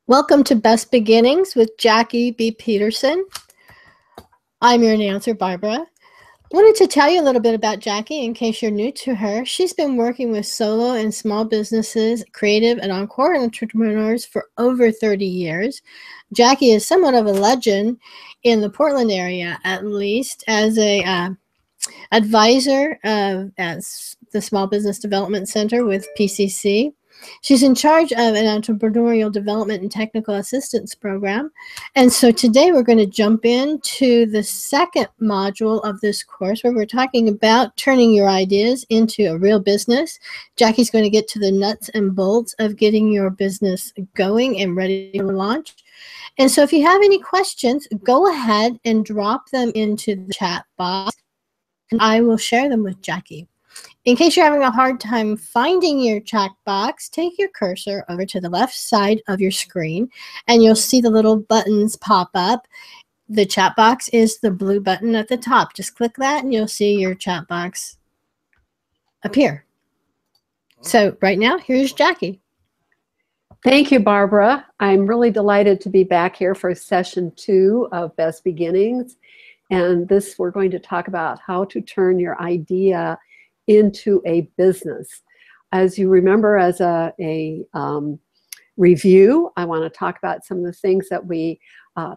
Welcome to Best Beginnings with Jackie B. Peterson. I'm your announcer, Barbara. I wanted to tell you a little bit about Jackie in case you're new to her. She's been working with solo and small businesses, creative and encore entrepreneurs for over 30 years. Jackie is somewhat of a legend in the Portland area, at least, as a advisor at the Small Business Development Center with PCC. She's in charge of an entrepreneurial development and technical assistance program. And so today we're going to jump into the second module of this course where we're talking about turning your ideas into a real business. Jackie's going to get to the nuts and bolts of getting your business going and ready to launch. And so if you have any questions, go ahead and drop them into the chat box, and I will share them with Jackie. In case you're having a hard time finding your chat box, take your cursor over to the left side of your screen and you'll see the little buttons pop up. The chat box is the blue button at the top. Just click that and you'll see your chat box appear. So right now, here's Jackie. Thank you, Barbara. I'm really delighted to be back here for session 2 of Best Beginnings. And we're going to talk about how to turn your idea into a business. As you remember, as a review, I want to talk about some of the things that we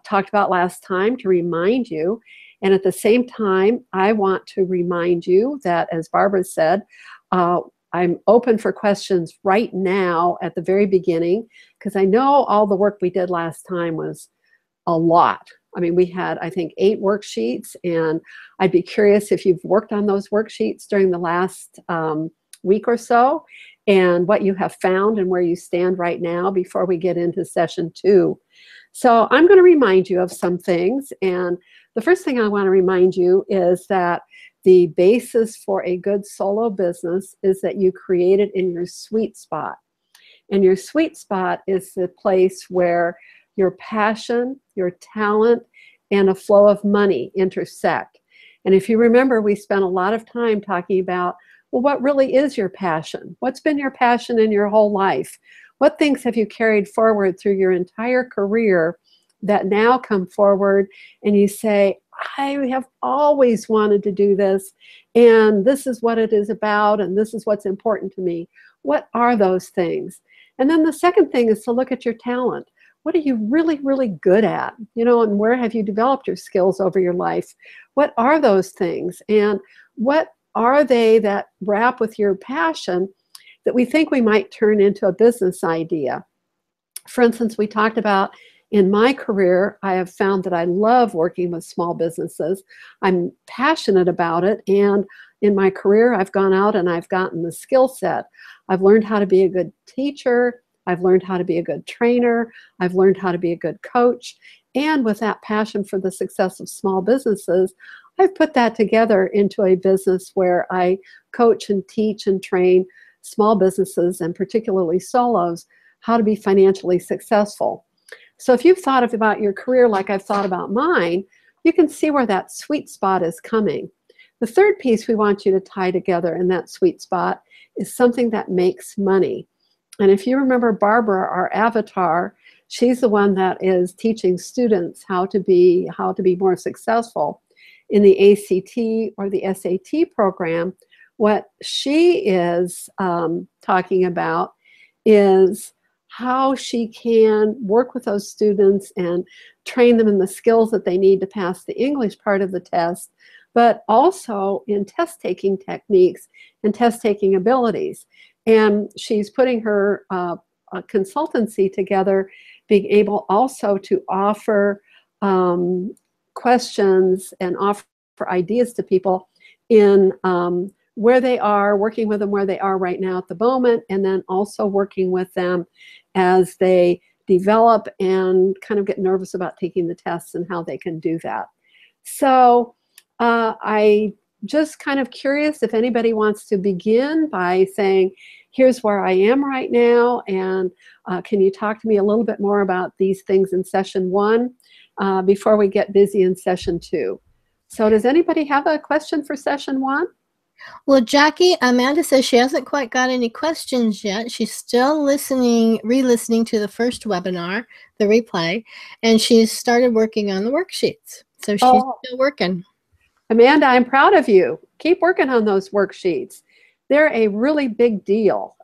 talked about last time to remind you. And at the same time, I want to remind you that, as Barbara said, I'm open for questions right now at the very beginning, because I know all the work we did last time was a lot. I mean, we had, I think, 8 worksheets, and I'd be curious if you've worked on those worksheets during the last week or so, and what you have found and where you stand right now before we get into session 2. So I'm going to remind you of some things, and the first thing I want to remind you is that the basis for a good solo business is that you create it in your sweet spot. And your sweet spot is the place where your passion, your talent, and a flow of money intersect. And if you remember, we spent a lot of time talking about, well, what really is your passion? What's been your passion in your whole life? What things have you carried forward through your entire career that now come forward and you say, I have always wanted to do this, and this is what it is about, and this is what's important to me. What are those things? And then the second thing is to look at your talent. What are you really, really good at? You know, and where have you developed your skills over your life? What are those things? And what are they that wrap with your passion that we think we might turn into a business idea? For instance, we talked about in my career, I have found that I love working with small businesses. I'm passionate about it. And in my career, I've gone out and I've gotten the skill set. I've learned how to be a good teacher. I've learned how to be a good trainer. I've learned how to be a good coach. And with that passion for the success of small businesses, I've put that together into a business where I coach and teach and train small businesses, and particularly solos, how to be financially successful. So if you've thought about your career like I've thought about mine, you can see where that sweet spot is coming. The third piece we want you to tie together in that sweet spot is something that makes money. And if you remember Barbara, our avatar, she's the one that is teaching students how to be more successful in the ACT or the SAT program. What she is talking about is how she can work with those students and train them in the skills that they need to pass the English part of the test, but also in test-taking techniques and test-taking abilities. And she's putting her consultancy together, being able also to offer questions and offer ideas to people in where they are, working with them where they are right now at the moment, and then also working with them as they develop and kind of get nervous about taking the tests and how they can do that. So I just kind of curious if anybody wants to begin by saying, here's where I am right now, and can you talk to me a little bit more about these things in session 1 before we get busy in session 2? So does anybody have a question for session 1? Well, Jackie, Amanda says she hasn't quite got any questions yet. She's still listening, re-listening to the first webinar, the replay, and she's started working on the worksheets. So she's still working. Amanda, I'm proud of you. Keep working on those worksheets. They're a really big deal.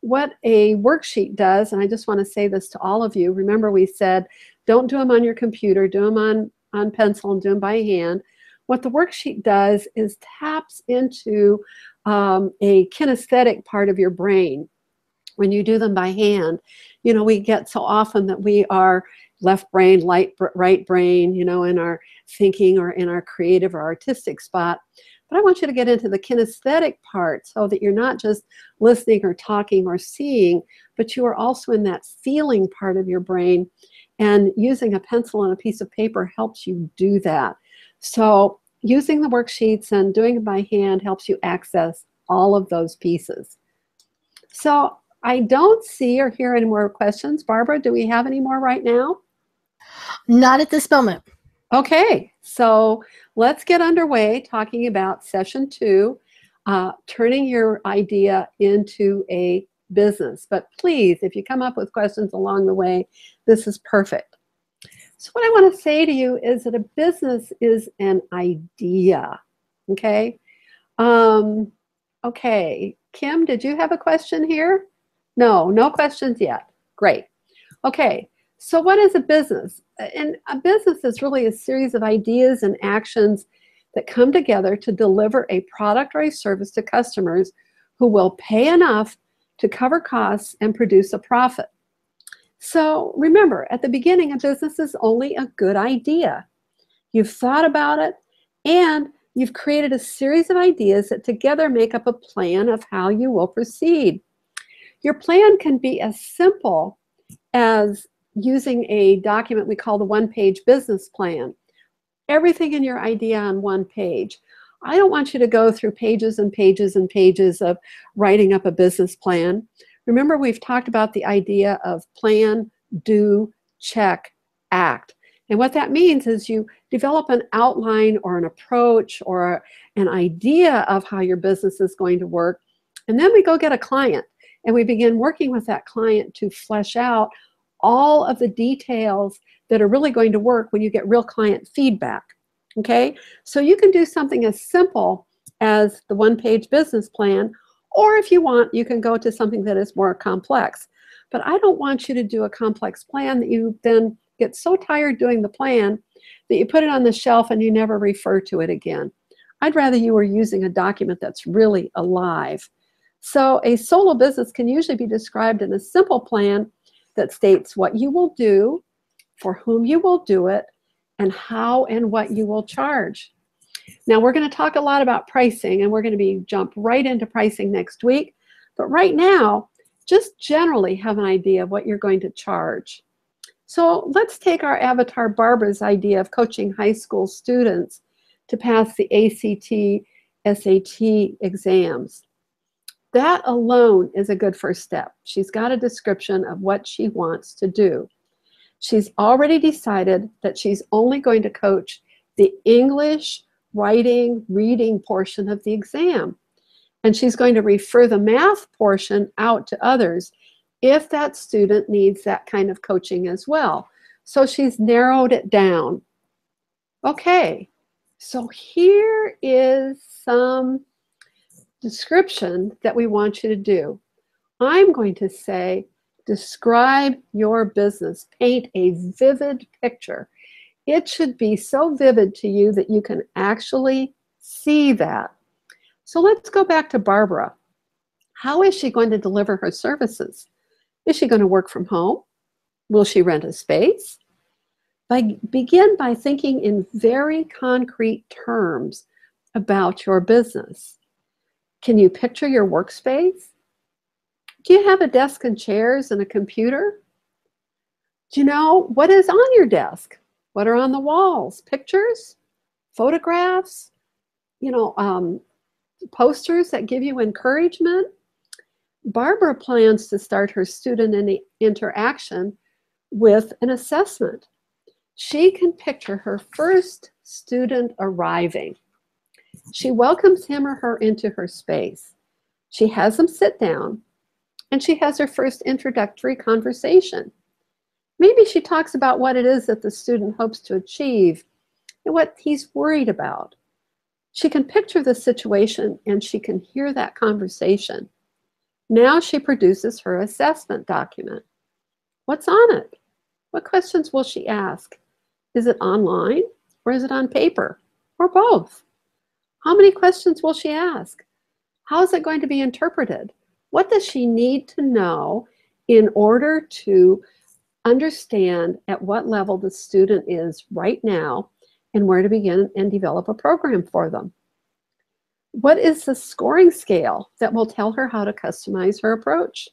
What a worksheet does, and I just want to say this to all of you, remember we said don't do them on your computer, do them on pencil and do them by hand. What the worksheet does is taps into a kinesthetic part of your brain. When you do them by hand, you know, we get so often that we are left brain, right brain, you know, in our thinking or in our creative or artistic spot. But I want you to get into the kinesthetic part so that you're not just listening or talking or seeing, but you are also in that feeling part of your brain. And using a pencil and a piece of paper helps you do that. So using the worksheets and doing it by hand helps you access all of those pieces. So I don't see or hear any more questions. Barbara, do we have any more right now? Not at this moment. Okay, so let's get underway talking about session 2, turning your idea into a business. But please, if you come up with questions along the way, this is perfect. So what I want to say to you is that a business is an idea, okay? Okay, Kim, did you have a question here? No, no questions yet. Great. Okay, so what is a business? And a business is really a series of ideas and actions that come together to deliver a product or a service to customers who will pay enough to cover costs and produce a profit. So remember, at the beginning, a business is only a good idea. You've thought about it, and you've created a series of ideas that together make up a plan of how you will proceed. Your plan can be as simple as using a document we call the one-page business plan. Everything in your idea on one page. I don't want you to go through pages and pages and pages of writing up a business plan. Remember, we've talked about the idea of plan, do, check, act. And what that means is you develop an outline or an approach or an idea of how your business is going to work. And then we go get a client and we begin working with that client to flesh out all of the details that are really going to work when you get real client feedback. Okay, so you can do something as simple as the one-page business plan, or if you want, you can go to something that is more complex. But I don't want you to do a complex plan that you then get so tired doing the plan that you put it on the shelf and you never refer to it again. I'd rather you were using a document that's really alive. So a solo business can usually be described in a simple plan that states what you will do, for whom you will do it, and how and what you will charge. Now we're going to talk a lot about pricing, and we're going to jump right into pricing next week. But right now, just generally have an idea of what you're going to charge. So let's take our avatar Barbara's idea of coaching high school students to pass the ACT, SAT exams. That alone is a good first step. She's got a description of what she wants to do. She's already decided that she's only going to coach the English, writing, reading portion of the exam. And she's going to refer the math portion out to others if that student needs that kind of coaching as well. So she's narrowed it down. Okay, so here is some description that we want you to do. I'm going to say, describe your business. Paint a vivid picture. It should be so vivid to you that you can actually see that. So let's go back to Barbara. How is she going to deliver her services? Is she going to work from home? Will she rent a space? Begin by thinking in very concrete terms about your business. Can you picture your workspace? Do you have a desk and chairs and a computer? Do you know what is on your desk? What are on the walls? Pictures? Photographs? Posters that give you encouragement? Barbara plans to start her student interaction with an assessment. She can picture her first student arriving. She welcomes him or her into her space. She has them sit down, and she has her first introductory conversation. Maybe she talks about what it is that the student hopes to achieve and what he's worried about. She can picture the situation and she can hear that conversation. Now she produces her assessment document. What's on it? What questions will she ask? Is it online or is it on paper or both? How many questions will she ask? How is it going to be interpreted? What does she need to know in order to understand at what level the student is right now and where to begin and develop a program for them? What is the scoring scale that will tell her how to customize her approach?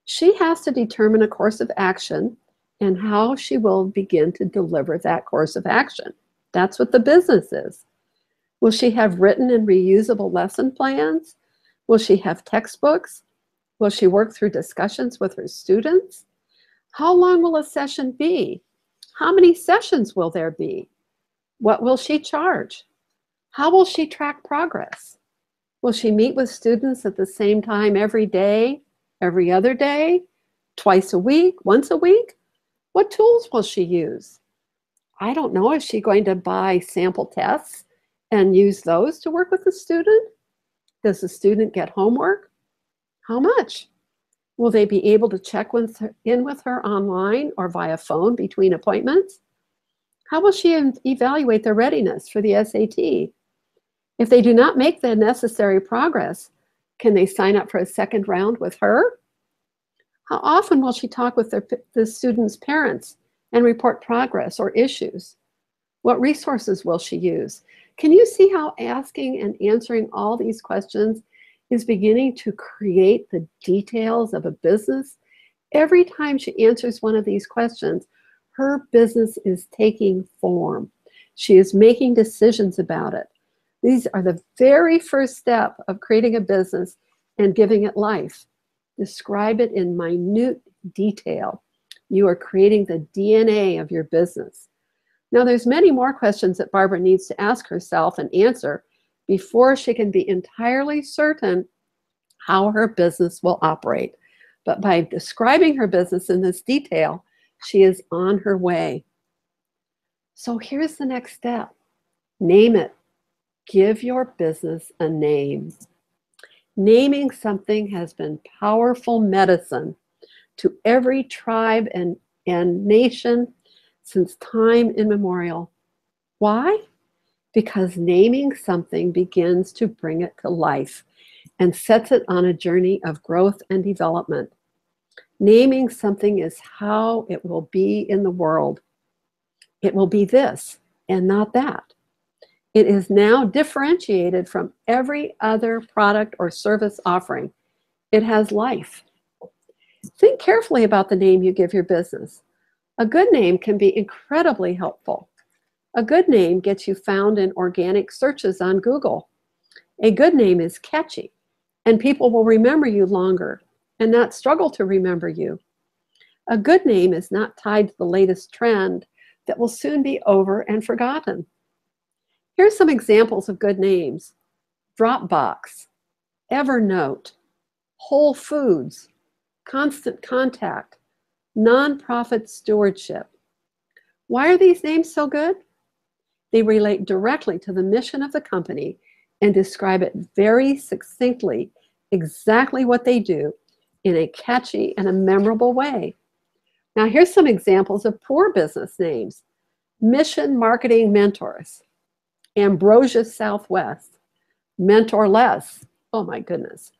She has to determine a course of action and how she will begin to deliver that course of action. That's what the business is. Will she have written and reusable lesson plans? Will she have textbooks? Will she work through discussions with her students? How long will a session be? How many sessions will there be? What will she charge? How will she track progress? Will she meet with students at the same time every day, every other day, twice a week, once a week? What tools will she use? I don't know. Is she going to buy sample tests and use those to work with the student? Does the student get homework? How much? Will they be able to check in with her online or via phone between appointments? How will she evaluate their readiness for the SAT? If they do not make the necessary progress, can they sign up for a second round with her? How often will she talk with the students' parents and report progress or issues? What resources will she use? Can you see how asking and answering all these questions is beginning to create the details of a business? Every time she answers one of these questions, her business is taking form. She is making decisions about it. These are the very first step of creating a business and giving it life. Describe it in minute detail. You are creating the DNA of your business. Now, there's many more questions that Barbara needs to ask herself and answer before she can be entirely certain how her business will operate. But by describing her business in this detail, she is on her way. So here's the next step. Name it. Give your business a name. Naming something has been powerful medicine to every tribe and nation since time immemorial. Why? Because naming something begins to bring it to life and sets it on a journey of growth and development. Naming something is how it will be in the world. It will be this and not that. It is now differentiated from every other product or service offering. It has life. Think carefully about the name you give your business. A good name can be incredibly helpful. A good name gets you found in organic searches on Google. A good name is catchy, and people will remember you longer and not struggle to remember you. A good name is not tied to the latest trend that will soon be over and forgotten. Here's some examples of good names: Dropbox, Evernote, Whole Foods, Constant Contact, Nonprofit Stewardship. Why are these names so good? They relate directly to the mission of the company and describe it very succinctly, exactly what they do in a catchy and a memorable way. Now, here's some examples of poor business names: Mission Marketing Mentors, Ambrosia Southwest, Mentorless. Oh my goodness.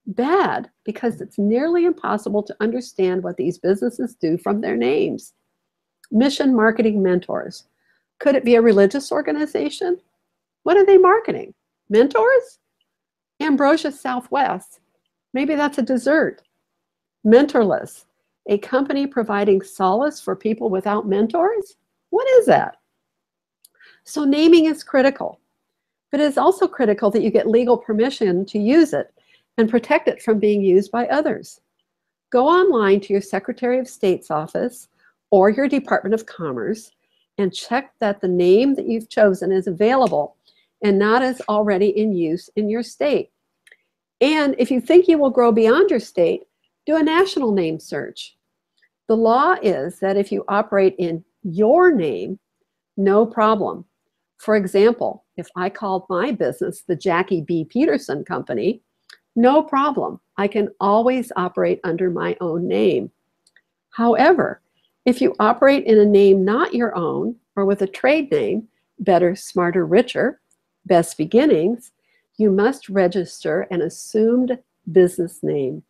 Bad because it's nearly impossible to understand what these businesses do from their names. Mission Marketing Mentors. Could it be a religious organization? What are they marketing? Mentors? Ambrosia Southwest. Maybe that's a dessert. Mentorless. A company providing solace for people without mentors? What is that? So naming is critical, but it is also critical that you get legal permission to use it and protect it from being used by others. Go online to your Secretary of State's office or your Department of Commerce and check that the name that you've chosen is available and not as already in use in your state. And if you think you will grow beyond your state, do a national name search. The law is that if you operate in your name, no problem. For example, if I called my business the Jackie B. Peterson Company, no problem. I can always operate under my own name. However, if you operate in a name not your own or with a trade name, Better, Smarter, Richer, Best Beginnings, you must register an assumed business name.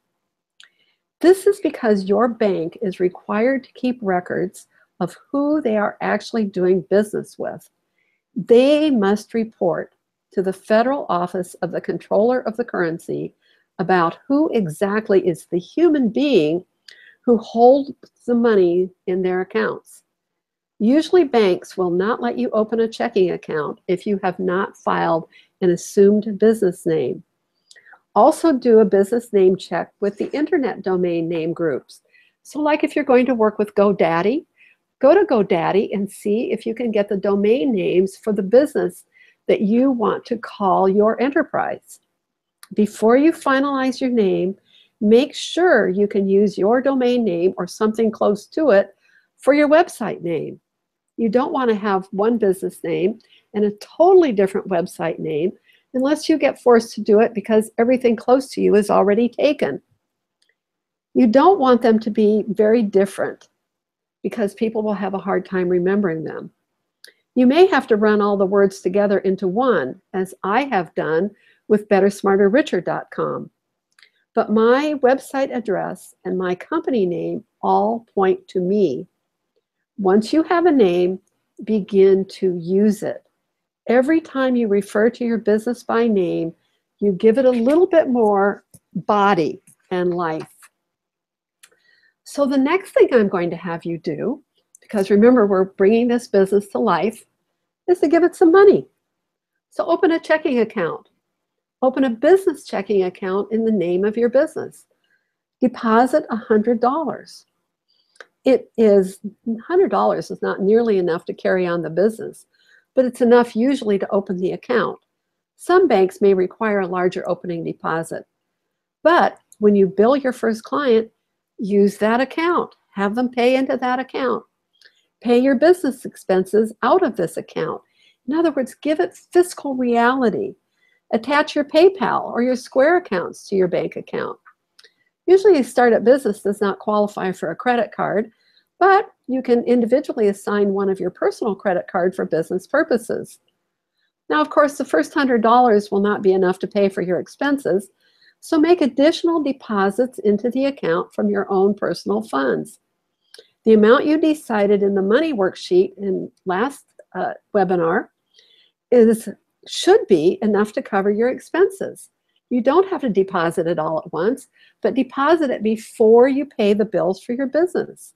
This is because your bank is required to keep records of who they are actually doing business with. They must report to the Federal Office of the Comptroller of the Currency about who exactly is the human being who holds the money in their accounts. Usually banks will not let you open a checking account if you have not filed an assumed business name. Also do a business name check with the internet domain name groups. So like if you're going to work with GoDaddy, go to GoDaddy and see if you can get the domain names for the business that you want to call your enterprise. Before you finalize your name, make sure you can use your domain name or something close to it for your website name. You don't want to have one business name and a totally different website name unless you get forced to do it because everything close to you is already taken. You don't want them to be very different because people will have a hard time remembering them. You may have to run all the words together into one, as I have done with BetterSmarterRicher.com. But my website address and my company name all point to me. Once you have a name, begin to use it. Every time you refer to your business by name, you give it a little bit more body and life. So the next thing I'm going to have you do, because remember we're bringing this business to life, is to give it some money. So open a checking account. Open a business checking account in the name of your business. Deposit $100. $100 is not nearly enough to carry on the business, but it's enough usually to open the account. Some banks may require a larger opening deposit. But when you bill your first client, use that account. Have them pay into that account. Pay your business expenses out of this account. In other words, give it fiscal reality. Attach your PayPal or your Square accounts to your bank account. Usually a startup business does not qualify for a credit card, but you can individually assign one of your personal credit card for business purposes. Now, of course, the first $100 will not be enough to pay for your expenses, so make additional deposits into the account from your own personal funds. The amount you decided in the money worksheet in last webinar should be enough to cover your expenses. You don't have to deposit it all at once, but deposit it before you pay the bills for your business.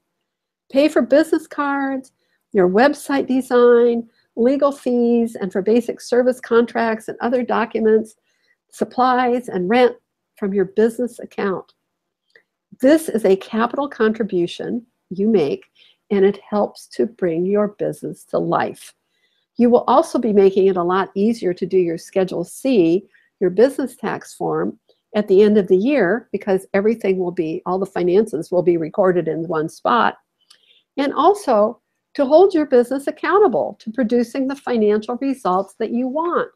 Pay for business cards, your website design, legal fees, and for basic service contracts and other documents, supplies, and rent from your business account. This is a capital contribution you make, and it helps to bring your business to life. You will also be making it a lot easier to do your Schedule C, your business tax form, at the end of the year because everything will be, all the finances will be recorded in one spot. And also to hold your business accountable to producing the financial results that you want.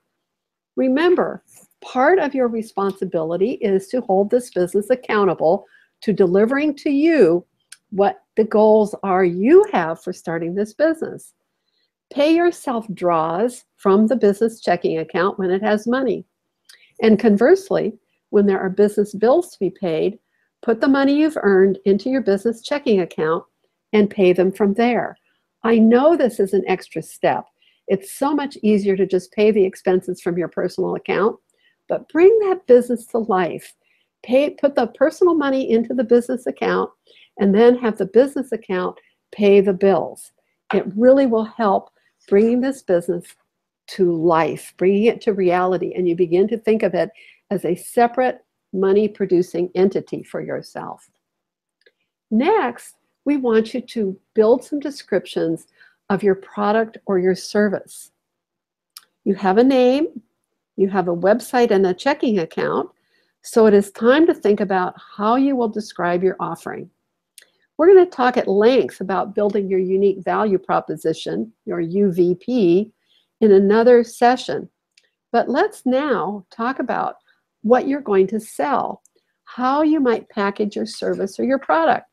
Remember, part of your responsibility is to hold this business accountable to delivering to you what the goals are you have for starting this business. Pay yourself draws from the business checking account when it has money. And conversely, when there are business bills to be paid, put the money you've earned into your business checking account and pay them from there. I know this is an extra step. It's so much easier to just pay the expenses from your personal account, but bring that business to life. Put the personal money into the business account and then have the business account pay the bills. It really will help bringing this business to life, bringing it to reality, and you begin to think of it as a separate money-producing entity for yourself. Next, we want you to build some descriptions of your product or your service. You have a name, you have a website and a checking account, so it is time to think about how you will describe your offering. We're going to talk at length about building your unique value proposition, your UVP, in another session. But let's now talk about what you're going to sell, how you might package your service or your product.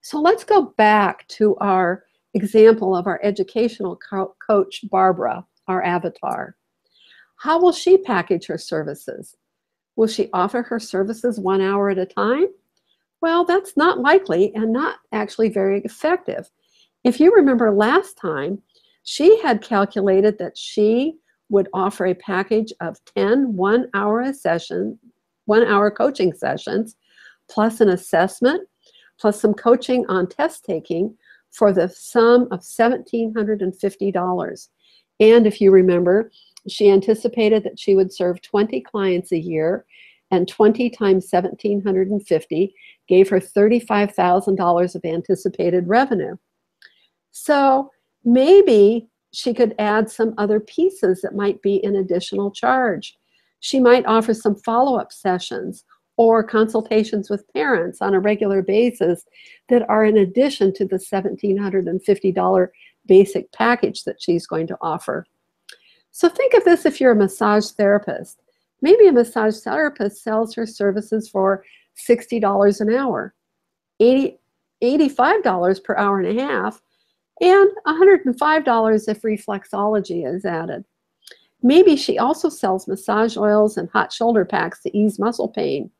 So let's go back to our example of our educational coach, Barbara, our avatar. How will she package her services? Will she offer her services 1 hour at a time? Well, that's not likely and not actually very effective. If you remember last time, she had calculated that she would offer a package of 10 1-hour coaching sessions, plus an assessment, plus some coaching on test taking for the sum of $1,750. And if you remember, she anticipated that she would serve 20 clients a year, and 20 times 1,750 gave her $35,000 of anticipated revenue. So maybe she could add some other pieces that might be an additional charge. She might offer some follow-up sessions or consultations with parents on a regular basis that are in addition to the $1,750 basic package that she's going to offer. So think of this if you're a massage therapist. Maybe a massage therapist sells her services for $60 an hour, $85 per hour and a half, and $105 if reflexology is added. Maybe she also sells massage oils and hot shoulder packs to ease muscle pain.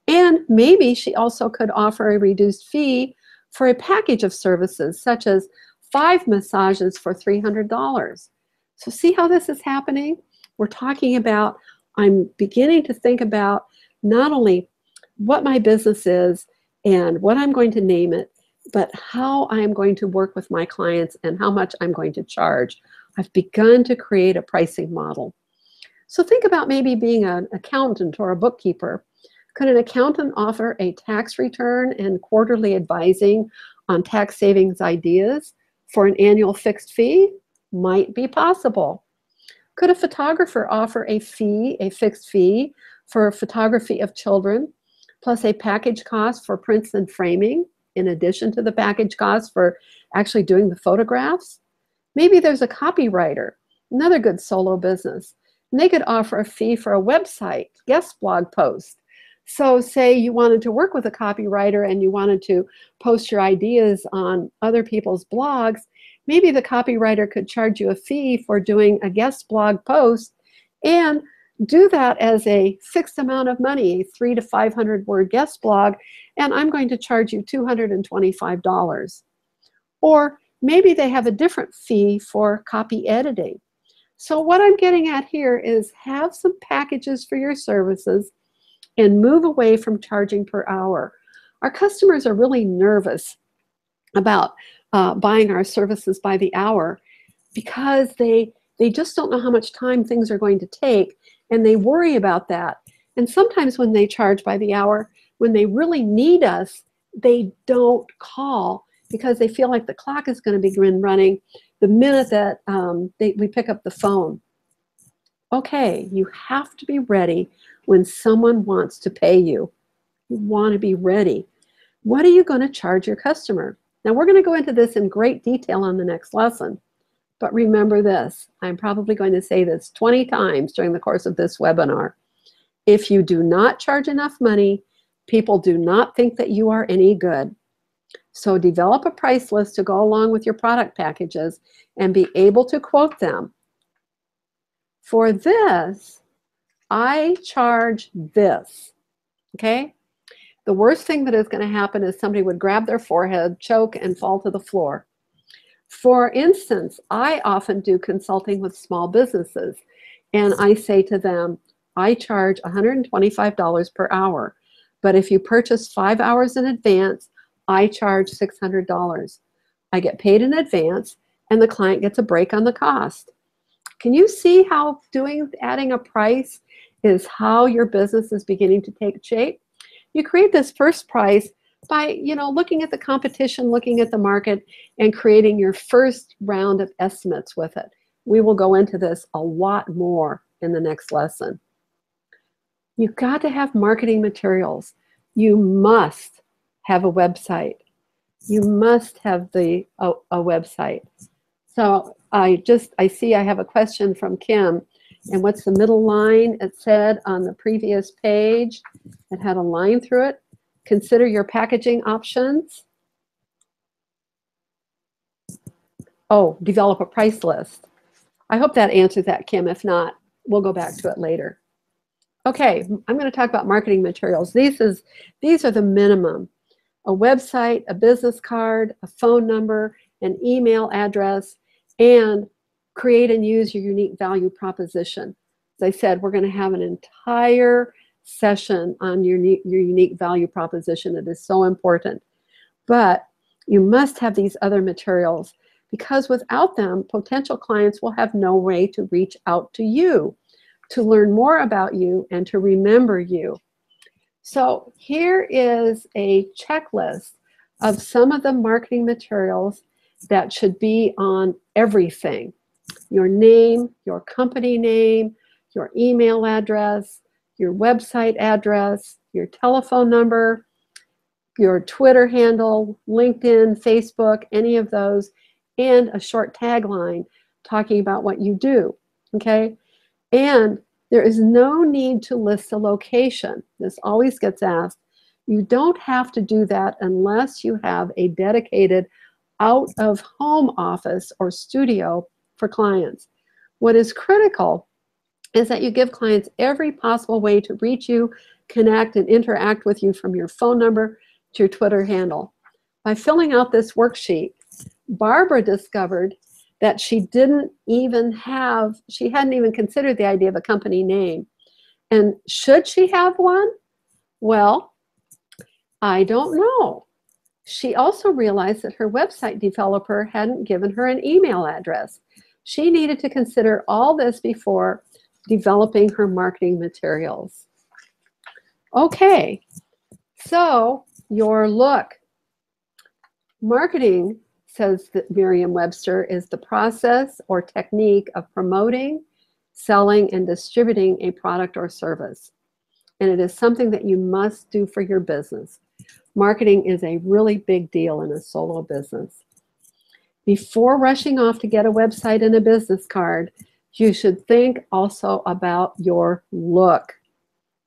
And maybe she also could offer a reduced fee for a package of services, such as 5 massages for $300. So see how this is happening? We're talking about, I'm beginning to think about not only what my business is and what I'm going to name it, but how I'm going to work with my clients and how much I'm going to charge. I've begun to create a pricing model. So think about maybe being an accountant or a bookkeeper. Could an accountant offer a tax return and quarterly advising on tax savings ideas for an annual fixed fee? Might be possible. Could a photographer offer a fixed fee for photography of children, plus a package cost for prints and framing, in addition to the package cost for actually doing the photographs? Maybe there's a copywriter, another good solo business, and they could offer a fee for a website, guest blog post. So say you wanted to work with a copywriter and you wanted to post your ideas on other people's blogs, maybe the copywriter could charge you a fee for doing a guest blog post and do that as a fixed amount of money, 300 to 500 word guest blog, and I'm going to charge you $225. Or maybe they have a different fee for copy editing. So what I'm getting at here is have some packages for your services and move away from charging per hour. Our customers are really nervous about buying our services by the hour because they just don't know how much time things are going to take, and they worry about that. And sometimes when they charge by the hour, when they really need us, they don't call because they feel like the clock is going to begin running the minute that we pick up the phone. Okay, you have to be ready when someone wants to pay you. You want to be ready. What are you going to charge your customer? Now, we're going to go into this in great detail on the next lesson. But remember this, I'm probably going to say this 20 times during the course of this webinar. If you do not charge enough money, people do not think that you are any good. So develop a price list to go along with your product packages and be able to quote them. For this, I charge this, okay? The worst thing that is going to happen is somebody would grab their forehead, choke, and fall to the floor. For instance, I often do consulting with small businesses, and I say to them, I charge $125 per hour, but if you purchase 5 hours in advance, I charge $600. I get paid in advance, and the client gets a break on the cost. Can you see how adding a price is how your business is beginning to take shape? You create this first price by, looking at the competition, looking at the market, and creating your first round of estimates with it. We will go into this a lot more in the next lesson. You've got to have marketing materials. You must have a website. You must have a website. So I see I have a question from Kim. And what's the middle line? It said on the previous page, it had a line through it. Consider your packaging options. Oh, develop a price list. I hope that answers that, Kim. If not, we'll go back to it later. Okay, I'm going to talk about marketing materials. These are the minimum. A website, a business card, a phone number, an email address, and create and use your unique value proposition. As I said, we're going to have an entire session on your unique value proposition. It is so important. But you must have these other materials, because without them, potential clients will have no way to reach out to you, to learn more about you, and to remember you. So here is a checklist of some of the marketing materials that should be on everything. Your name, your company name, your email address, your website address, your telephone number, your Twitter handle, LinkedIn, Facebook, any of those, and a short tagline talking about what you do, okay? And there is no need to list a location. This always gets asked. You don't have to do that unless you have a dedicated out-of-home office or studio for clients. What is critical is that you give clients every possible way to reach you, connect, and interact with you, from your phone number to your Twitter handle. By filling out this worksheet, Barbara discovered that she hadn't even considered the idea of a company name. And should she have one? Well, I don't know. She also realized that her website developer hadn't given her an email address. She needed to consider all this before developing her marketing materials. Okay, so your look. Marketing, says that Merriam-Webster, is the process or technique of promoting, selling, and distributing a product or service. And it is something that you must do for your business. Marketing is a really big deal in a solo business. Before rushing off to get a website and a business card, you should think also about your look.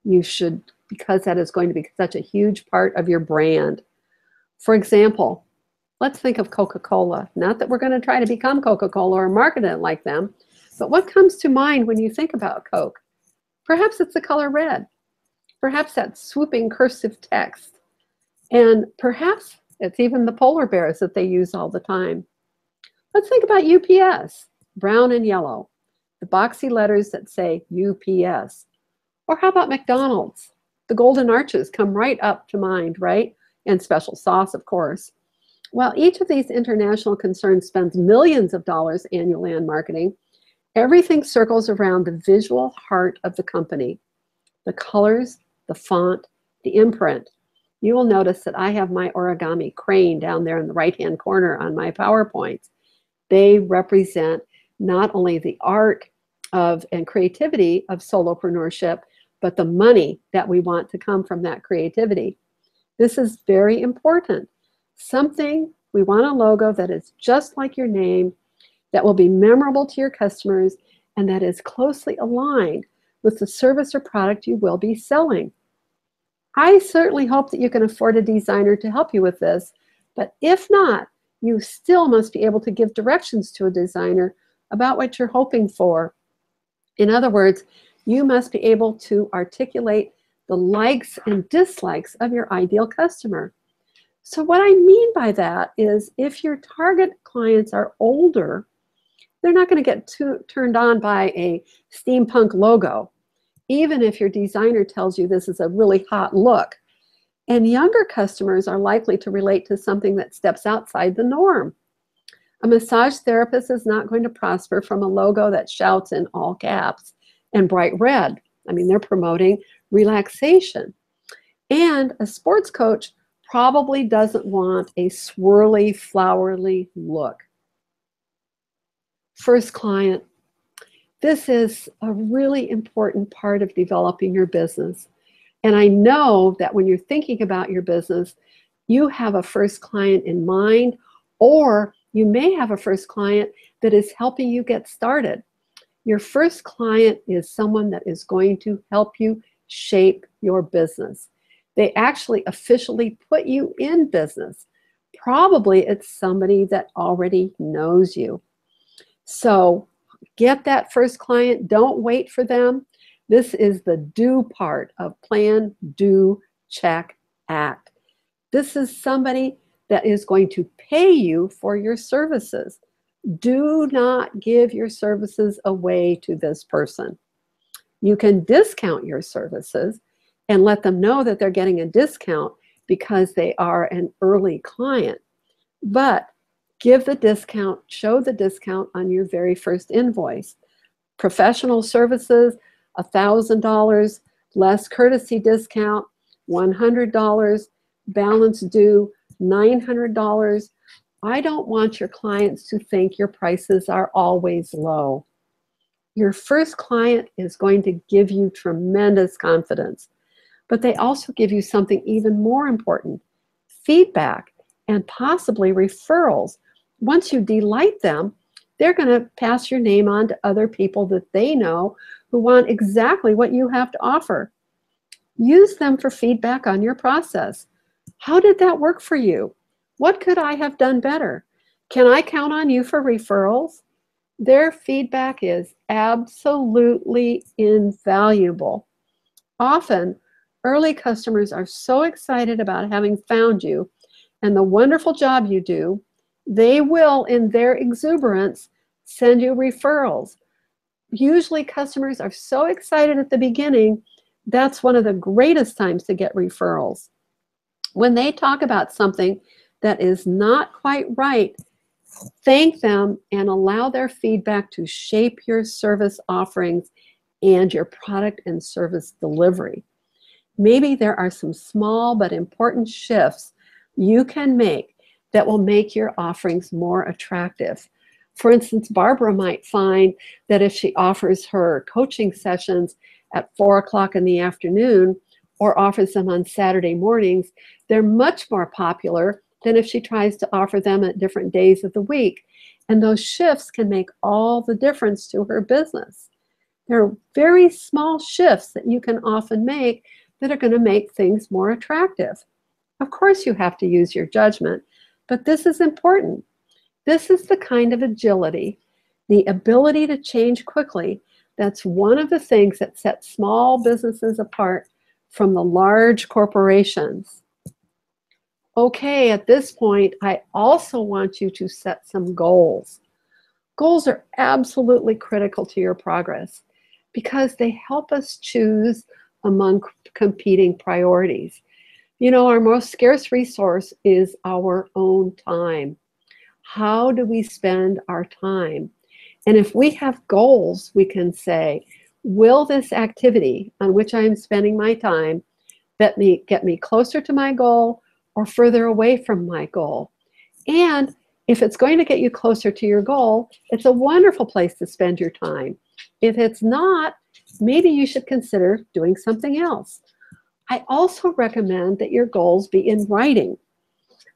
You should, because that is going to be such a huge part of your brand. For example, let's think of Coca-Cola. Not that we're going to try to become Coca-Cola or market it like them, but what comes to mind when you think about Coke? Perhaps it's the color red. Perhaps that swooping cursive text. And perhaps it's even the polar bears that they use all the time. Let's think about UPS, brown and yellow, the boxy letters that say UPS. Or how about McDonald's? The golden arches come right up to mind, right? And special sauce, of course. While each of these international concerns spends millions of dollars annually on marketing, everything circles around the visual heart of the company. The colors, the font, the imprint. You will notice that I have my origami crane down there in the right-hand corner on my PowerPoints. They represent not only the art of and creativity of solopreneurship, but the money that we want to come from that creativity. This is very important. We want a logo that is just like your name, that will be memorable to your customers, and that is closely aligned with the service or product you will be selling. I certainly hope that you can afford a designer to help you with this, but if not, you still must be able to give directions to a designer about what you're hoping for. In other words, you must be able to articulate the likes and dislikes of your ideal customer. So what I mean by that is, if your target clients are older, they're not going to get turned on by a steampunk logo, even if your designer tells you this is a really hot look. And younger customers are likely to relate to something that steps outside the norm. A massage therapist is not going to prosper from a logo that shouts in all caps and bright red. I mean, they're promoting relaxation. And a sports coach probably doesn't want a swirly, flowery look. First client. This is a really important part of developing your business. And I know that when you're thinking about your business, you have a first client in mind, or you may have a first client that is helping you get started. Your first client is someone that is going to help you shape your business. They actually officially put you in business. Probably it's somebody that already knows you. So get that first client. Don't wait for them. This is the do part of plan, do, check, act. This is somebody that is going to pay you for your services. Do not give your services away to this person. You can discount your services and let them know that they're getting a discount because they are an early client. But give the discount, show the discount on your very first invoice. Professional services, $1,000, less courtesy discount, $100, balance due, $900. I don't want your clients to think your prices are always low. Your first client is going to give you tremendous confidence, but they also give you something even more important, feedback and possibly referrals. Once you delight them, they're going to pass your name on to other people that they know who want exactly what you have to offer. Use them for feedback on your process. How did that work for you? What could I have done better? Can I count on you for referrals? Their feedback is absolutely invaluable. Often, early customers are so excited about having found you and the wonderful job you do, they will, in their exuberance, send you referrals. Usually, customers are so excited at the beginning, that's one of the greatest times to get referrals. When they talk about something that is not quite right, thank them and allow their feedback to shape your service offerings and your product and service delivery. Maybe there are some small but important shifts you can make that will make your offerings more attractive. For instance, Barbara might find that if she offers her coaching sessions at 4 o'clock in the afternoon or offers them on Saturday mornings, they're much more popular than if she tries to offer them at different days of the week. And those shifts can make all the difference to her business. There are very small shifts that you can often make that are going to make things more attractive. Of course, you have to use your judgment, but this is important. This is the kind of agility, the ability to change quickly. That's one of the things that sets small businesses apart from the large corporations. Okay, at this point, I also want you to set some goals. Goals are absolutely critical to your progress because they help us choose among competing priorities. You know, our most scarce resource is our own time. How do we spend our time? And if we have goals, we can say, will this activity on which I am spending my time get me closer to my goal or further away from my goal? And if it's going to get you closer to your goal, it's a wonderful place to spend your time. If it's not, maybe you should consider doing something else. I also recommend that your goals be in writing.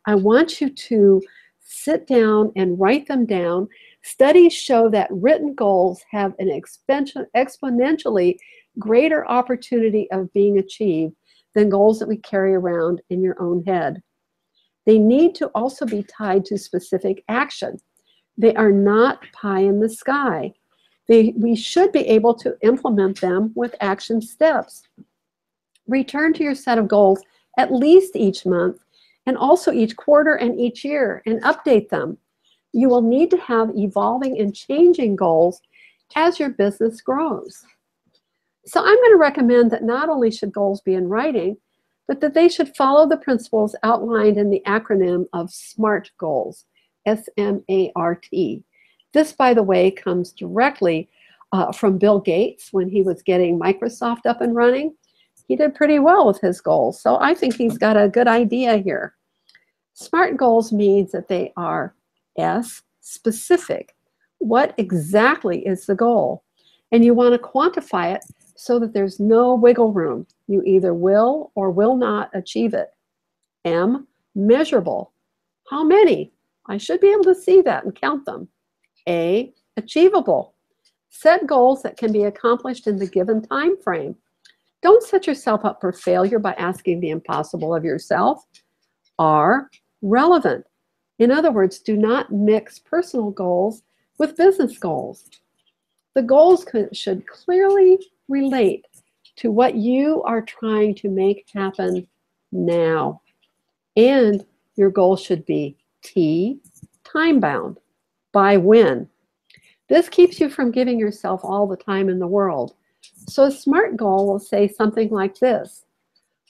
I want you to sit down and write them down. Studies show that written goals have an exponentially greater opportunity of being achieved than goals that we carry around in your own head. They need to also be tied to specific action. They are not pie in the sky. We should be able to implement them with action steps. Return to your set of goals at least each month and also each quarter and each year and update them. You will need to have evolving and changing goals as your business grows. So I'm going to recommend that not only should goals be in writing, but that they should follow the principles outlined in the acronym of SMART goals, S-M-A-R-T. This, by the way, comes directly from Bill Gates when he was getting Microsoft up and running. He did pretty well with his goals, so I think he's got a good idea here. SMART goals means that they are S, specific, What exactly is the goal? And you want to quantify it so that there's no wiggle room. You either will or will not achieve it. M, measurable. How many? I should be able to see that and count them. A, achievable. Set goals that can be accomplished in the given time frame. Don't set yourself up for failure by asking the impossible of yourself. R, relevant. In other words, do not mix personal goals with business goals. The goals should clearly relate to what you are trying to make happen now. And your goal should be T, time bound, by when. This keeps you from giving yourself all the time in the world. So a SMART goal will say something like this.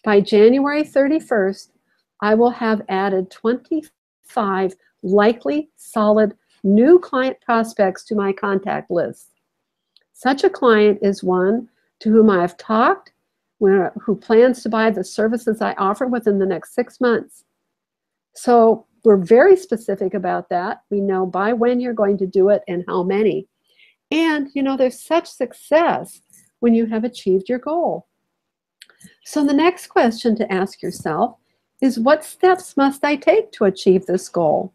By January 31st, I will have added 25 likely solid new client prospects to my contact list. Such a client is one to whom I have talked, who plans to buy the services I offer within the next 6 months. So we're very specific about that. We know by when you're going to do it and how many. And, you know, there's such success when you have achieved your goal. So the next question to ask yourself is, what steps must I take to achieve this goal?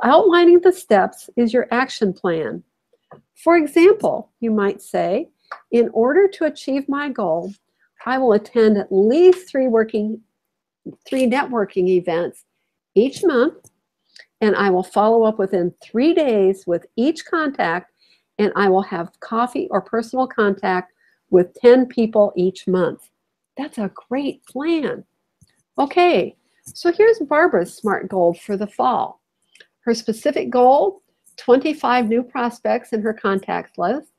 Outlining the steps is your action plan. For example, you might say, in order to achieve my goal, I will attend at least three networking events each month, and I will follow up within 3 days with each contact, and I will have coffee or personal contact with 10 people each month. That's a great plan. Okay, so here's Barbara's SMART goal for the fall. Her specific goal, 25 new prospects in her contact list.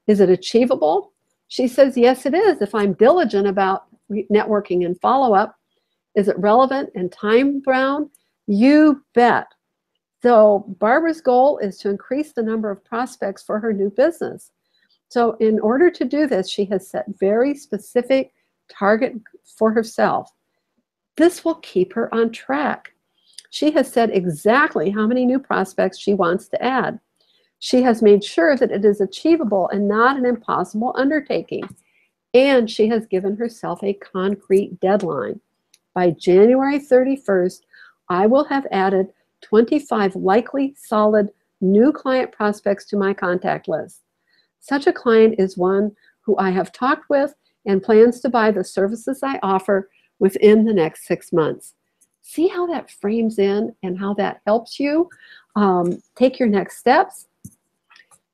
Is it achievable? She says, yes, it is if I'm diligent about networking and follow-up. Is it relevant and time-bound? You bet. So Barbara's goal is to increase the number of prospects for her new business. So in order to do this, she has set very specific target for herself. This will keep her on track. She has said exactly how many new prospects she wants to add. She has made sure that it is achievable and not an impossible undertaking. And she has given herself a concrete deadline. By January 31st, I will have added 25 likely solid new client prospects to my contact list. Such a client is one who I have talked with and plans to buy the services I offer within the next 6 months. See how that frames in and how that helps you take your next steps?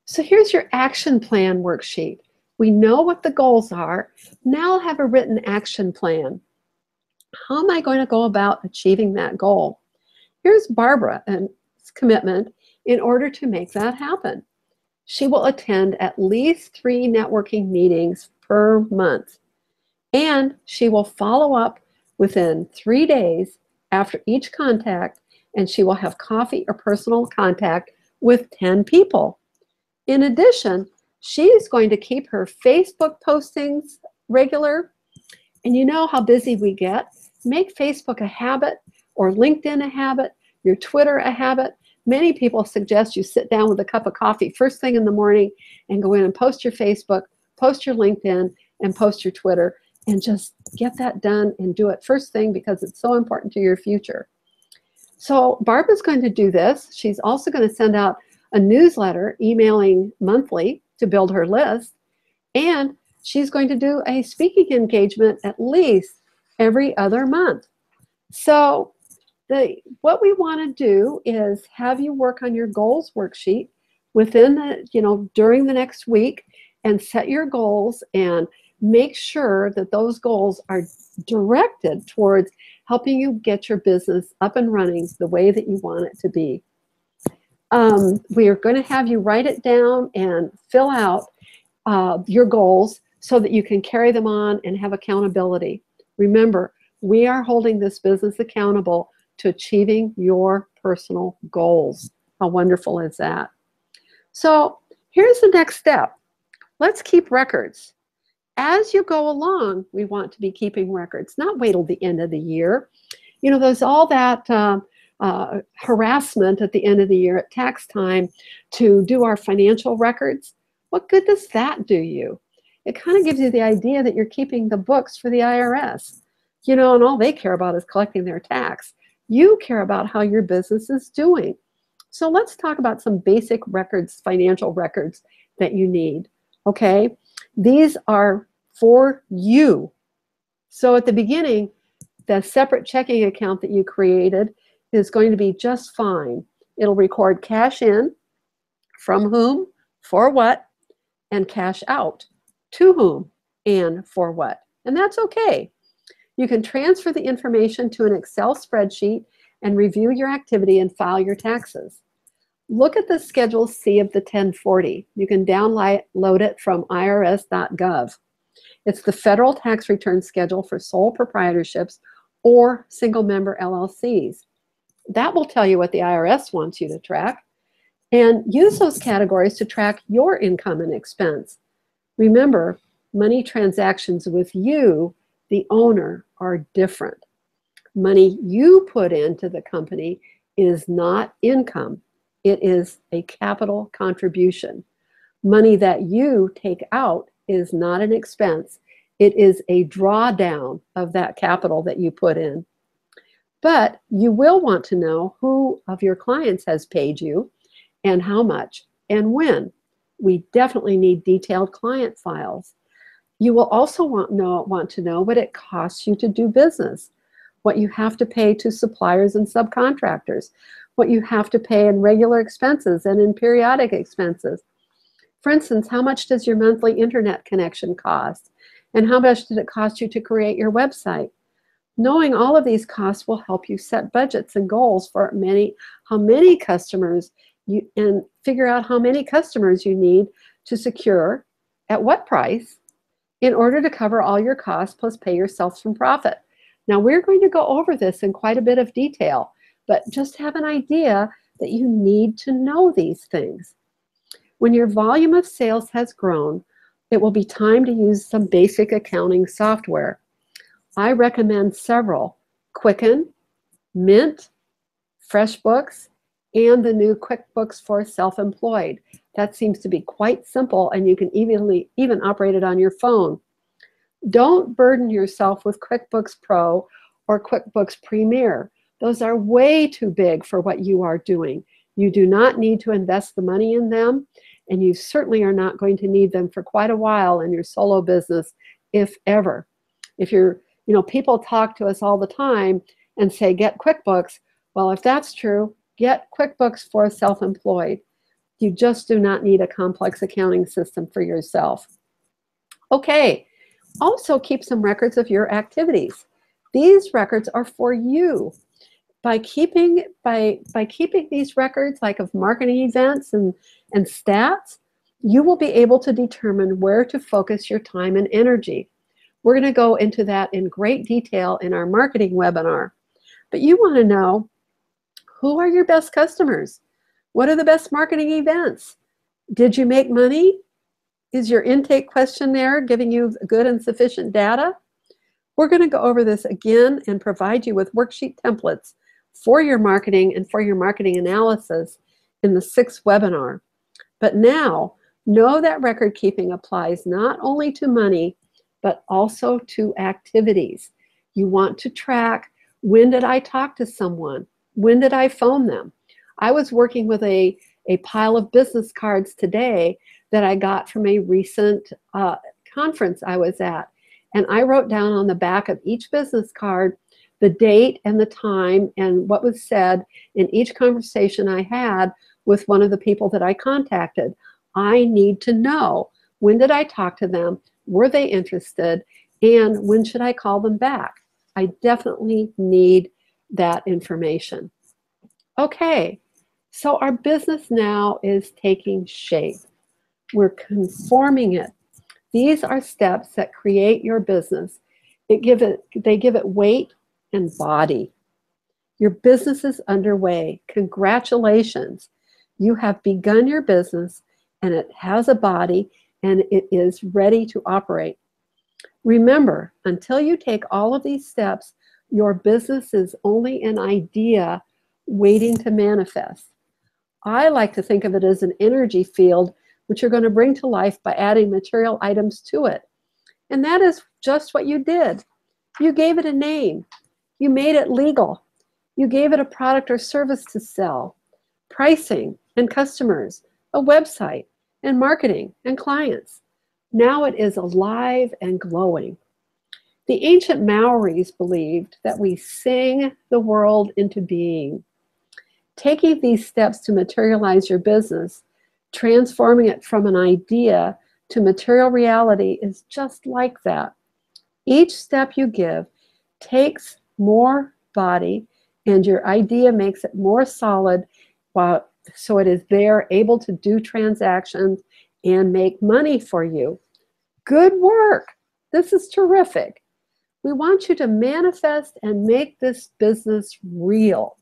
So here's your action plan worksheet. We know what the goals are. Now have a written action plan. How am I going to go about achieving that goal? Here's Barbara and commitment in order to make that happen. She will attend at least 3 networking meetings per month, and she will follow up within 3 days after each contact, and she will have coffee or personal contact with 10 people. In addition, she is going to keep her Facebook postings regular. And you know how busy we get. Make Facebook a habit, or LinkedIn a habit, your Twitter a habit. Many people suggest you sit down with a cup of coffee first thing in the morning and go in and post your Facebook, post your LinkedIn, and post your Twitter, and just get that done and do it first thing because it's so important to your future. So Barbara's going to do this. She's also going to send out a newsletter, emailing monthly to build her list, and she's going to do a speaking engagement at least every other month. So what we want to do is have you work on your goals worksheet within during the next week, and set your goals and make sure that those goals are directed towards helping you get your business up and running the way that you want it to be. We are going to have you write it down and fill out your goals so that you can carry them on and have accountability. Remember, we are holding this business accountable to achieving your personal goals. How wonderful is that? So here's the next step. Let's keep records. As you go along, we want to be keeping records, not wait till the end of the year. You know, there's all that harassment at the end of the year at tax time to do our financial records, what good does that do you? It kind of gives you the idea that you're keeping the books for the IRS, you know, and all they care about is collecting their tax. You care about how your business is doing. So let's talk about some basic records, financial records that you need, okay? These are for you. So at the beginning, the separate checking account that you created is going to be just fine. It'll record cash in, from whom, for what, and cash out, to whom, and for what. And that's okay. You can transfer the information to an Excel spreadsheet and review your activity and file your taxes. Look at the Schedule C of the 1040. You can download it from irs.gov. It's the federal tax return schedule for sole proprietorships or single member LLCs. That will tell you what the IRS wants you to track, and use those categories to track your income and expense. Remember, money transactions with you, the owner, are different. Money you put into the company is not income. It is a capital contribution. Money that you take out is not an expense. It is a drawdown of that capital that you put in. But you will want to know who of your clients has paid you and how much and when. We definitely need detailed client files. You will also want to know what it costs you to do business, what you have to pay to suppliers and subcontractors, what you have to pay in regular expenses and in periodic expenses. For instance, how much does your monthly internet connection cost? And how much did it cost you to create your website? Knowing all of these costs will help you set budgets and goals for how many customers and figure out how many customers you need to secure at what price in order to cover all your costs plus pay yourself some profit. Now, we're going to go over this in quite a bit of detail, but just have an idea that you need to know these things. When your volume of sales has grown, it will be time to use some basic accounting software. I recommend several: Quicken, Mint, FreshBooks, and the new QuickBooks for Self-Employed. That seems to be quite simple, and you can even operate it on your phone. Don't burden yourself with QuickBooks Pro or QuickBooks Premier. Those are way too big for what you are doing. You do not need to invest the money in them, and you certainly are not going to need them for quite a while in your solo business, if ever. If you're, people talk to us all the time and say, get QuickBooks. Well, if that's true, get QuickBooks for Self-Employed. You just do not need a complex accounting system for yourself. Okay, also keep some records of your activities. These records are for you. By keeping these records, like of marketing events and stats, you will be able to determine where to focus your time and energy. We're going to go into that in great detail in our marketing webinar. But you want to know, who are your best customers? What are the best marketing events? Did you make money? Is your intake questionnaire giving you good and sufficient data? We're going to go over this again and provide you with worksheet templates for your marketing and for your marketing analysis in the 6th webinar. But now, know that record keeping applies not only to money, but also to activities. You want to track, when did I talk to someone? When did I phone them? I was working with a pile of business cards today that I got from a recent conference I was at. And I wrote down on the back of each business card the date and the time and what was said in each conversation I had with one of the people that I contacted. I need to know, when did I talk to them? Were they interested? And when should I call them back? I definitely need that information. Okay, so our business now is taking shape. We're conforming it. These are steps that create your business. They give it weight and body. Your business is underway. Congratulations. You have begun your business, and it has a body, and it is ready to operate. Remember, until you take all of these steps, your business is only an idea waiting to manifest. I like to think of it as an energy field, which you're going to bring to life by adding material items to it. And that is just what you did. You gave it a name. You made it legal. You gave it a product or service to sell, pricing and customers, a website and marketing and clients. Now it is alive and glowing. The ancient Maoris believed that we sing the world into being. Taking these steps to materialize your business, transforming it from an idea to material reality is just like that. Each step you give takes more body, and your idea makes it more solid, so it is there, able to do transactions and make money for you. Good work. This is terrific. We want you to manifest and make this business real.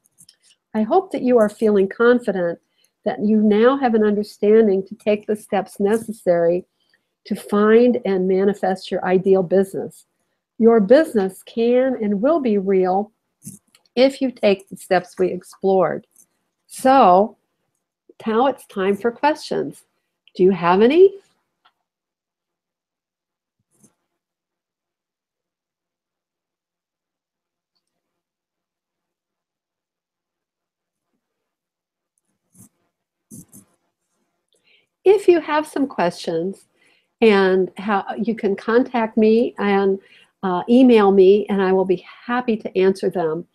I hope that you are feeling confident that you now have an understanding to take the steps necessary to find and manifest your ideal business. Your business can and will be real if you take the steps we explored. So now it's time for questions. Do you have any? If you have some questions, and how you can contact me and email me, and I will be happy to answer them.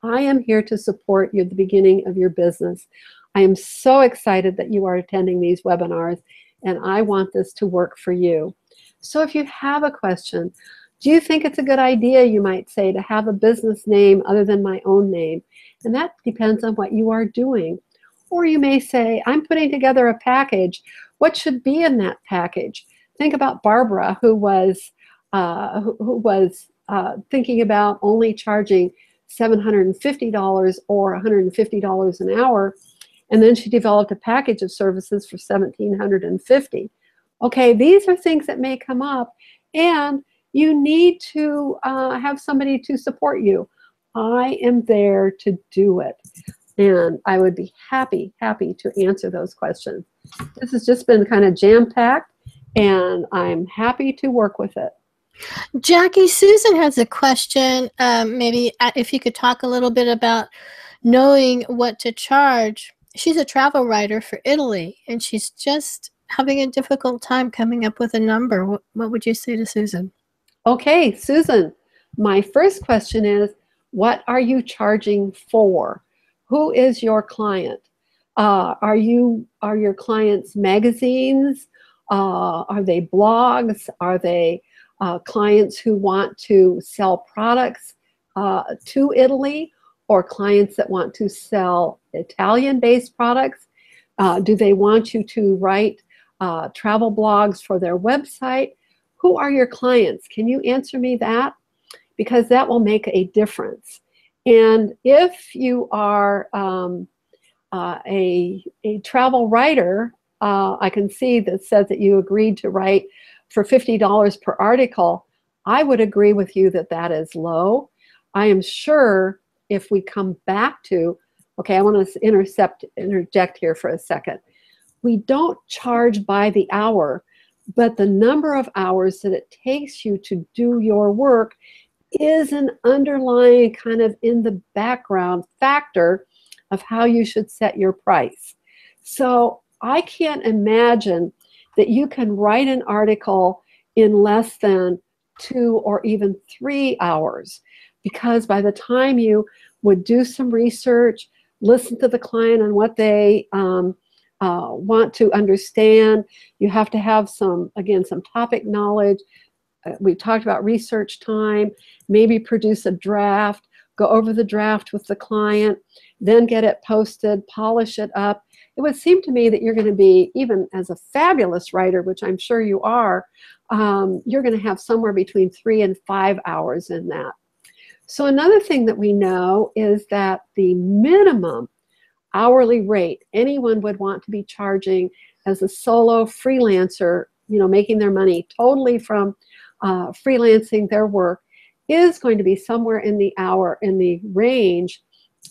I am here to support you at the beginning of your business. I am so excited that you are attending these webinars, and I want this to work for you. So if you have a question, do you think it's a good idea, you might say, to have a business name other than my own name? And that depends on what you are doing. Or you may say, I'm putting together a package. What should be in that package? Think about Barbara, who was thinking about only charging $750 or $150 an hour, and then she developed a package of services for $1,750. Okay, these are things that may come up, and you need to have somebody to support you. I am there to do it, and I would be happy to answer those questions. This has just been kind of jam-packed, and I'm happy to work with it. Jackie, Susan has a question. Maybe if you could talk a little bit about knowing what to charge. She's a travel writer for Italy, and she's just having a difficult time coming up with a number. What would you say to Susan? Okay, Susan, my first question is, what are you charging for? Who is your client? Are your clients magazines? Are they blogs? Are they clients who want to sell products to Italy, or clients that want to sell Italian-based products? Do they want you to write travel blogs for their website? Who are your clients? Can you answer me that? Because that will make a difference. And if you are a travel writer, I can see that says that you agreed to write for $50 per article. I would agree with you that that is low. I am sure if we come back to, okay, I want to interject here for a second. We don't charge by the hour, but the number of hours that it takes you to do your work is an underlying kind of in the background factor of how you should set your price. So I can't imagine that you can write an article in less than 2 or even 3 hours, because by the time you would do some research, listen to the client and what they want to understand, you have to have some topic knowledge. We talked about research time, maybe produce a draft, go over the draft with the client, then get it posted, polish it up. It would seem to me that you're going to be, even as a fabulous writer, which I'm sure you are, you're going to have somewhere between 3 and 5 hours in that. So another thing that we know is that the minimum hourly rate anyone would want to be charging as a solo freelancer, making their money totally from freelancing their work, is going to be somewhere in the range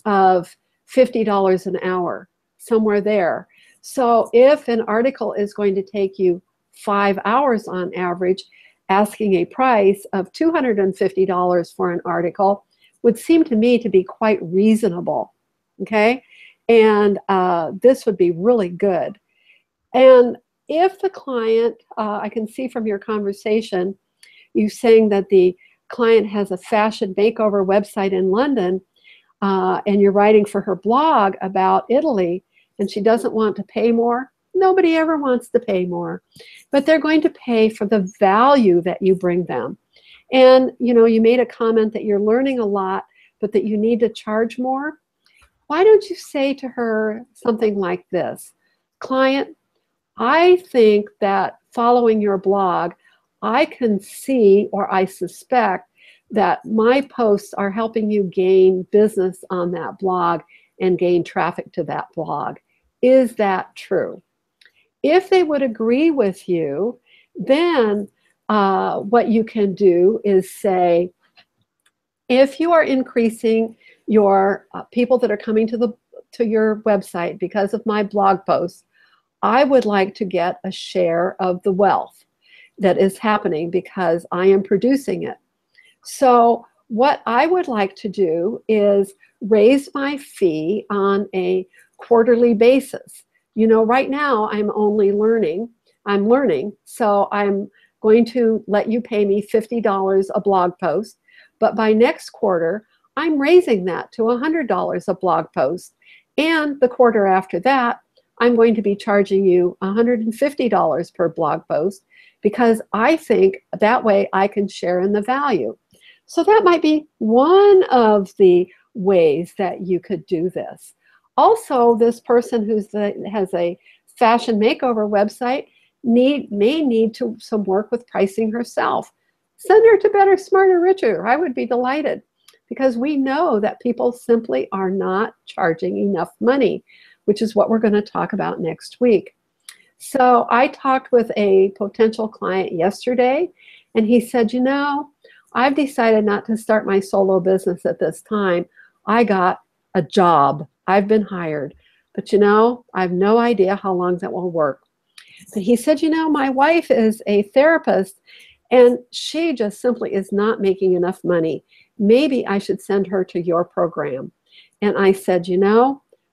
of $50 an hour, somewhere there. So if an article is going to take you 5 hours on average, asking a price of $250 for an article would seem to me to be quite reasonable, okay? And this would be really good. And if the client, I can see from your conversation, you saying that the client has a fashion makeover website in London, and you're writing for her blog about Italy, and she doesn't want to pay more. Nobody ever wants to pay more, but they're going to pay for the value that you bring them. And you made a comment that you're learning a lot, but that you need to charge more. Why don't you say to her something like this? Client, I think that following your blog, I can see, or I suspect, that my posts are helping you gain business on that blog and gain traffic to that blog. Is that true? If they would agree with you, then what you can do is say, if you are increasing your people that are coming to your website because of my blog posts, I would like to get a share of the wealth that is happening because I am producing it. So what I would like to do is raise my fee on a quarterly basis. Right now I'm only learning. I'm learning. So I'm going to let you pay me $50 a blog post. But by next quarter, I'm raising that to $100 a blog post. And the quarter after that, I'm going to be charging you $150 per blog post, because I think that way I can share in the value. So that might be one of the ways that you could do this. Also, this person who has a fashion makeover website may need some work with pricing herself. Send her to Better, Smarter, Richer. I would be delighted, because we know that people simply are not charging enough money, which is what we're going to talk about next week. So I talked with a potential client yesterday, and he said, I've decided not to start my solo business at this time. I got a job. I've been hired. But I have no idea how long that will work. But he said, my wife is a therapist, and she just simply is not making enough money. Maybe I should send her to your program. And I said,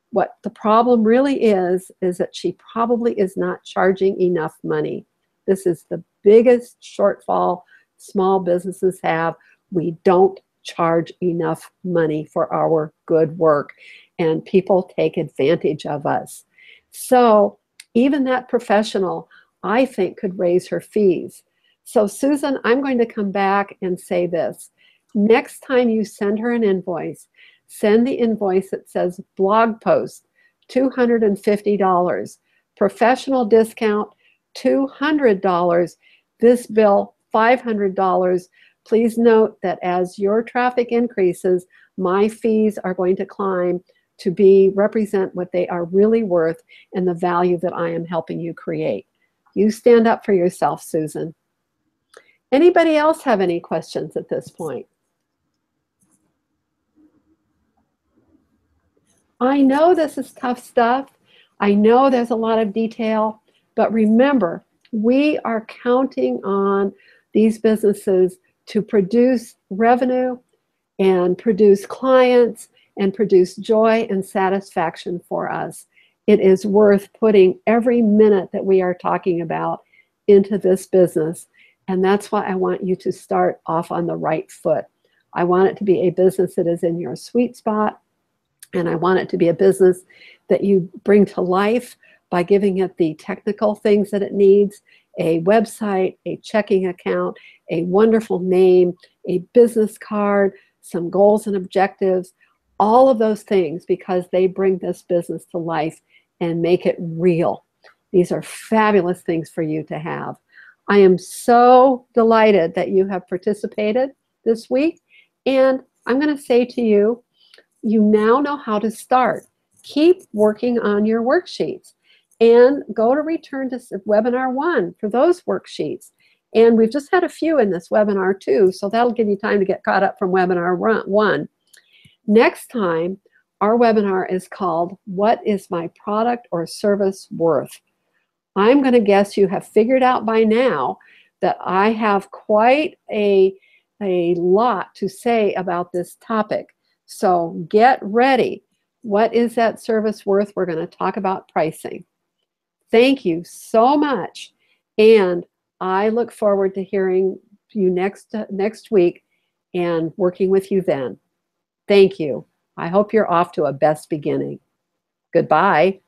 what the problem really is that she probably is not charging enough money. This is the biggest shortfall small businesses have. We don't charge enough money for our good work, and people take advantage of us. So even that professional, I think, could raise her fees. So Susan, I'm going to come back and say this. Next time you send her an invoice, send the invoice that says blog post, $250, professional discount, $200, this bill, $500. Please note that as your traffic increases, my fees are going to climb to represent what they are really worth and the value that I am helping you create. You stand up for yourself, Susan. Anybody else have any questions at this point? I know this is tough stuff. I know there's a lot of detail, but remember, we are counting on these businesses to produce revenue and produce clients and produce joy and satisfaction for us. It is worth putting every minute that we are talking about into this business. And that's why I want you to start off on the right foot. I want it to be a business that is in your sweet spot. And I want it to be a business that you bring to life by giving it the technical things that it needs: a website, a checking account, a wonderful name, a business card, some goals and objectives, all of those things, because they bring this business to life and make it real. These are fabulous things for you to have. I am so delighted that you have participated this week. And I'm going to say to you, you now know how to start. Keep working on your worksheets and go to Return to Webinar 1 for those worksheets. And we've just had a few in this webinar too, so that'll give you time to get caught up from Webinar 1. Next time, Our webinar is called, What is My Product or Service Worth? I'm going to guess you have figured out by now that I have quite a lot to say about this topic. So get ready. What is that service worth? We're going to talk about pricing. Thank you so much. And I look forward to hearing you next week and working with you then. Thank you. I hope you're off to a best beginning. Goodbye.